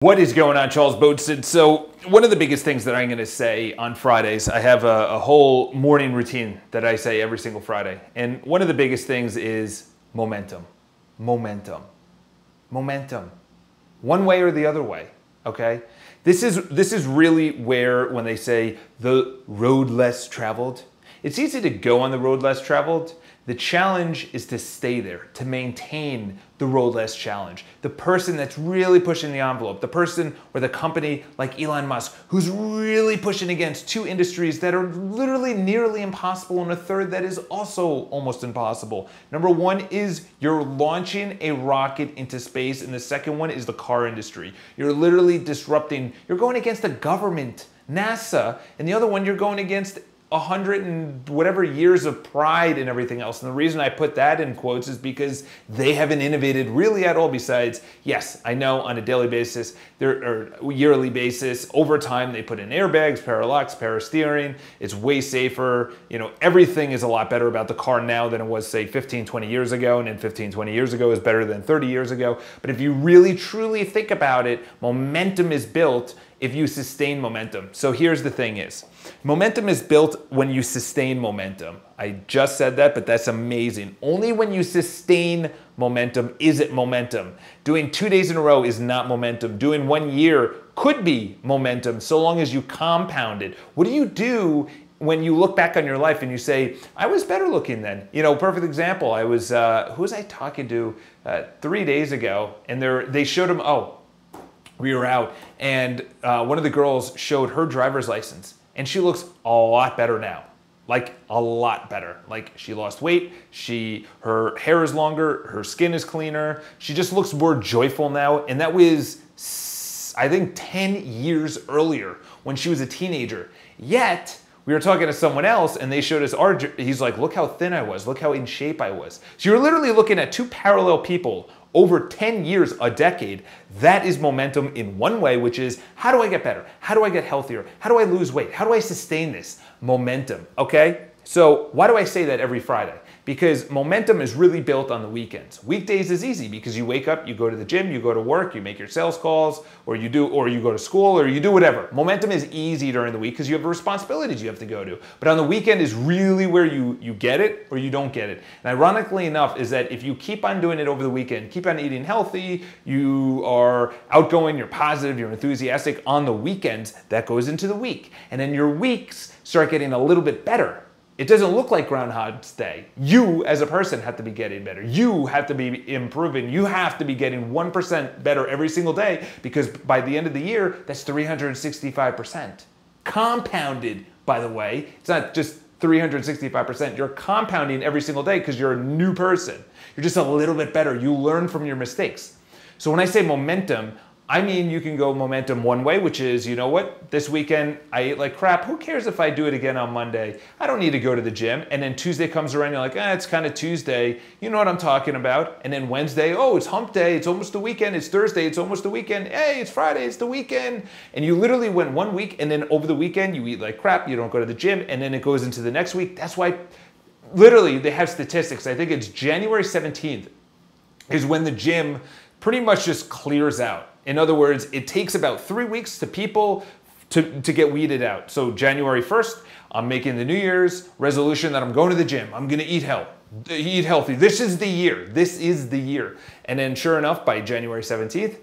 What is going on, Charles Boatson? So one of the biggest things that I'm going to say on Fridays, I have a whole morning routine that I say every single Friday. And one of the biggest things is momentum. Momentum. Momentum. One way or the other way, okay? This is really where, when they say the road less traveled, it's easy to go on the road less traveled. The challenge is to stay there, to maintain the road less challenge. The person that's really pushing the envelope, the person or the company like Elon Musk, who's really pushing against two industries that are literally nearly impossible and a third that is also almost impossible. Number one is you're launching a rocket into space, and the second one is the car industry. You're literally disrupting, you're going against the government, NASA, and the other one you're going against 100 and whatever years of pride and everything else. And the reason I put that in quotes is because they haven't innovated really at all besides, yes, I know on a daily basis, or yearly basis, over time they put in airbags, paralux, power steering, it's way safer. You know, everything is a lot better about the car now than it was, say, 15, 20 years ago, and then 15, 20 years ago is better than 30 years ago. But if you really truly think about it, momentum is built if you sustain momentum. So here's the thing is, momentum is built when you sustain momentum. I just said that, but that's amazing. Only when you sustain momentum is it momentum. Doing 2 days in a row is not momentum. Doing 1 year could be momentum so long as you compound it. What do you do when you look back on your life and you say, I was better looking then? You know, perfect example, I was, who was I talking to 3 days ago? And they showed him, we were out, and one of the girls showed her driver's license, and she looks a lot better now. Like, a lot better. Like, she lost weight, her hair is longer, her skin is cleaner, she just looks more joyful now, and that was, I think, 10 years earlier when she was a teenager. Yet, we were talking to someone else, and they showed us he's like, look how thin I was, look how in shape I was. So you're literally looking at two parallel people over 10 years, a decade. That is momentum in one way, which is, how do I get better? How do I get healthier? How do I lose weight? How do I sustain this? Momentum, okay? So why do I say that every Friday? Because momentum is really built on the weekends. Weekdays is easy because you wake up, you go to the gym, you go to work, you make your sales calls, or you go to school, or you do whatever. Momentum is easy during the week because you have responsibilities you have to go to. But on the weekend is really where you get it or you don't get it. And ironically enough is that if you keep on doing it over the weekend, keep on eating healthy, you are outgoing, you're positive, you're enthusiastic on the weekends, that goes into the week. And then your weeks start getting a little bit better. It doesn't look like Groundhog's Day. You, as a person, have to be getting better. You have to be improving. You have to be getting 1% better every single day, because by the end of the year, that's 365%. Compounded, by the way. It's not just 365%. You're compounding every single day because you're a new person. You're just a little bit better. You learn from your mistakes. So when I say momentum, I mean, you can go momentum one way, which is, you know what, this weekend I ate like crap. Who cares if I do it again on Monday? I don't need to go to the gym. And then Tuesday comes around, you're like, it's kind of Tuesday. You know what I'm talking about. And then Wednesday, it's hump day. It's almost the weekend. It's Thursday. It's almost the weekend. Hey, it's Friday. It's the weekend. And you literally went 1 week, and then over the weekend, you eat like crap. You don't go to the gym. And then it goes into the next week. That's why, literally, they have statistics. I think it's January 17th is when the gym pretty much just clears out. In other words, it takes about 3 weeks to people to get weeded out. So January 1st, I'm making the New Year's resolution that I'm going to the gym. I'm going to eat healthy. This is the year. This is the year. And then sure enough, by January 17th,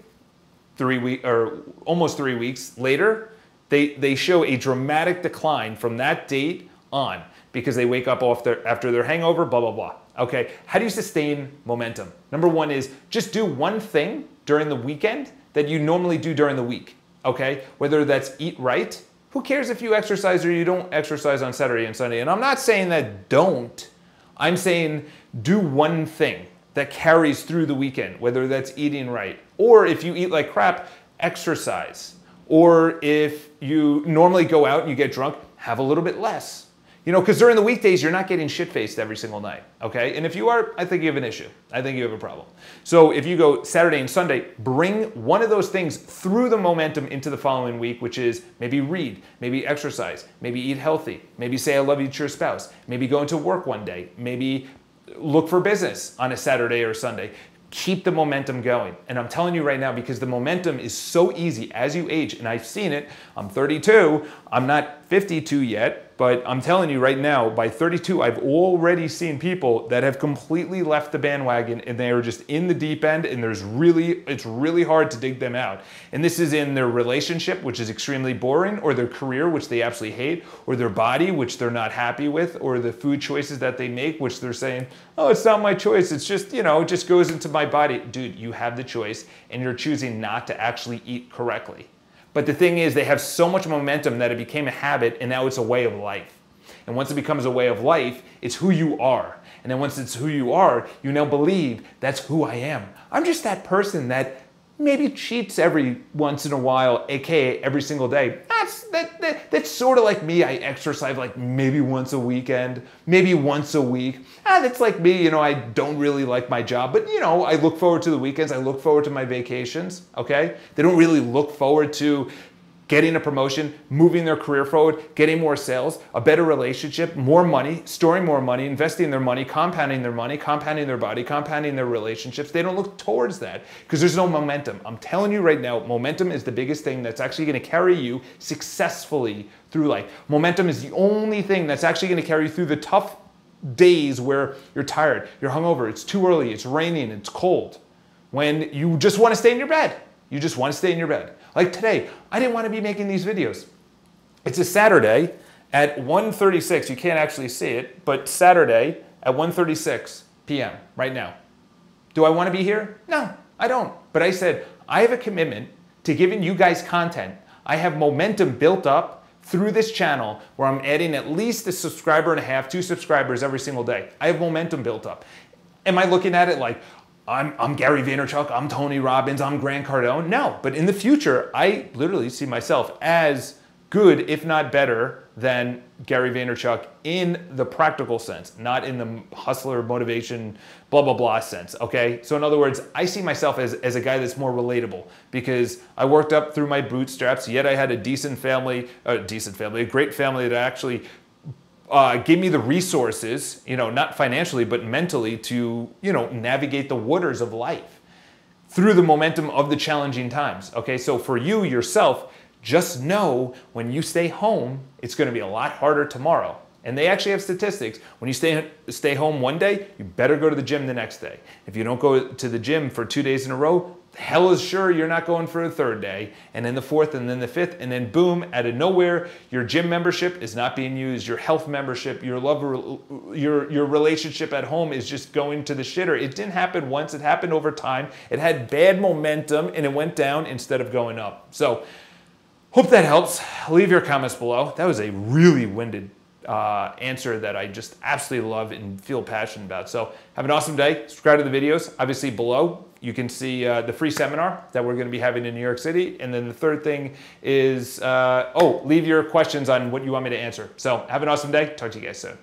almost 3 weeks later, they show a dramatic decline from that date on because they wake up after their hangover, blah, blah, blah. Okay, how do you sustain momentum? Number one is just do one thing during the weekend that you normally do during the week, okay? Whether that's eat right. Who cares if you exercise or you don't exercise on Saturday and Sunday? And I'm not saying that don't. I'm saying do one thing that carries through the weekend, whether that's eating right. Or if you eat like crap, exercise. Or if you normally go out and you get drunk, have a little bit less. You know, because during the weekdays, you're not getting shit-faced every single night, okay? And if you are, I think you have an issue. I think you have a problem. So if you go Saturday and Sunday, bring one of those things through the momentum into the following week, which is maybe read, maybe exercise, maybe eat healthy, maybe say I love you to your spouse, maybe go into work one day, maybe look for business on a Saturday or Sunday. keep the momentum going. And I'm telling you right now, because the momentum is so easy as you age, and I've seen it. I'm 32, I'm not 52 yet, but I'm telling you right now, by 32, I've already seen people that have completely left the bandwagon and they are just in the deep end, and it's really hard to dig them out. And this is in their relationship, which is extremely boring, or their career, which they absolutely hate, or their body, which they're not happy with, or the food choices that they make, which they're saying, oh, it's not my choice. It's just, you know, it just goes into my body. Dude, you have the choice, and you're choosing not to actually eat correctly. But the thing is, they have so much momentum that it became a habit, and now it's a way of life. And once it becomes a way of life, it's who you are. And then once it's who you are, you now believe that's who I am. I'm just that person that maybe cheats every once in a while, aka every single day. That's sort of like me. I exercise like maybe once a weekend, maybe once a week. That's like me, you know, I don't really like my job, but you know, I look forward to the weekends. I look forward to my vacations, okay? They don't really look forward to getting a promotion, moving their career forward, getting more sales, a better relationship, more money, storing more money, investing their money, compounding their body, compounding their relationships. They don't look towards that because there's no momentum. I'm telling you right now, momentum is the biggest thing that's actually going to carry you successfully through life. Momentum is the only thing that's actually going to carry you through the tough days where you're tired, you're hungover, it's too early, it's raining, it's cold. When you just want to stay in your bed. You just want to stay in your bed. Like today, I didn't want to be making these videos. It's a Saturday at 1:36. You can't actually see it, but Saturday at 1:36 p.m. right now. Do I want to be here? No, I don't. But I said, I have a commitment to giving you guys content. I have momentum built up through this channel where I'm adding at least a subscriber and a half, 2 subscribers every single day. I have momentum built up. Am I looking at it like, I'm Gary Vaynerchuk, I'm Tony Robbins, I'm Grant Cardone? No, but in the future, I literally see myself as good, if not better, than Gary Vaynerchuk in the practical sense, not in the hustler, motivation, blah, blah, blah sense, okay? So in other words, I see myself as a guy that's more relatable because I worked up through my bootstraps, yet I had a great family that actually gave me the resources, you know, not financially, but mentally to, you know, navigate the waters of life through the momentum of the challenging times. Okay, so for you yourself, just know when you stay home, it's going to be a lot harder tomorrow. And they actually have statistics. When you stay home one day, you better go to the gym the next day. If you don't go to the gym for 2 days in a row, hell is sure you're not going for a third day, and then the fourth, and then the fifth, and then boom, out of nowhere, your gym membership is not being used, your health membership, your your relationship at home is just going to the shitter. It didn't happen once, it happened over time. It had bad momentum, and it went down instead of going up. So, hope that helps. Leave your comments below. That was a really winded answer that I just absolutely love and feel passionate about. So have an awesome day. Subscribe to the videos. Obviously below you can see the free seminar that we're going to be having in New York City. And then the third thing is, leave your questions on what you want me to answer. So have an awesome day. Talk to you guys soon.